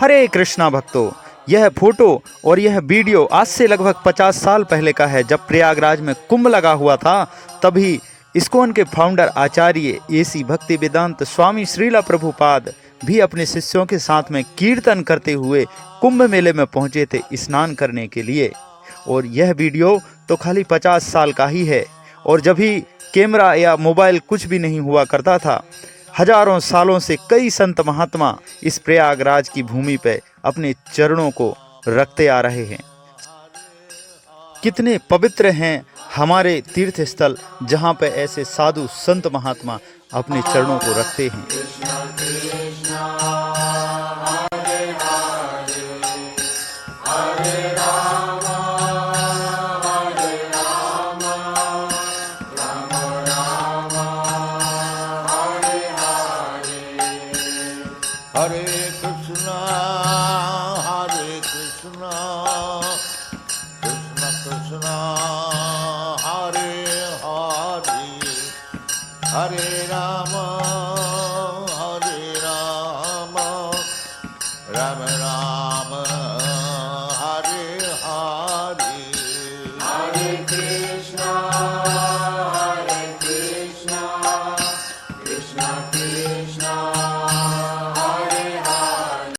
हरे कृष्णा भक्तों, यह फोटो और यह वीडियो आज से लगभग 50 साल पहले का है। जब प्रयागराज में कुंभ लगा हुआ था, तभी इस्कॉन के फाउंडर आचार्य एसी भक्ति वेदांत स्वामी श्रीला प्रभुपाद भी अपने शिष्यों के साथ में कीर्तन करते हुए कुंभ मेले में पहुंचे थे स्नान करने के लिए। और यह वीडियो तो खाली 50 साल का ही है, और जब भी कैमरा या मोबाइल कुछ भी नहीं हुआ करता था, हजारों सालों से कई संत महात्मा इस प्रयागराज की भूमि पर अपने चरणों को रखते आ रहे हैं। कितने पवित्र हैं हमारे तीर्थ स्थल, जहाँ पे ऐसे साधु संत महात्मा अपने चरणों को रखते हैं। हरे कृष्णा कृष्ण कृष्ण हरे हरे, हरे राम राम राम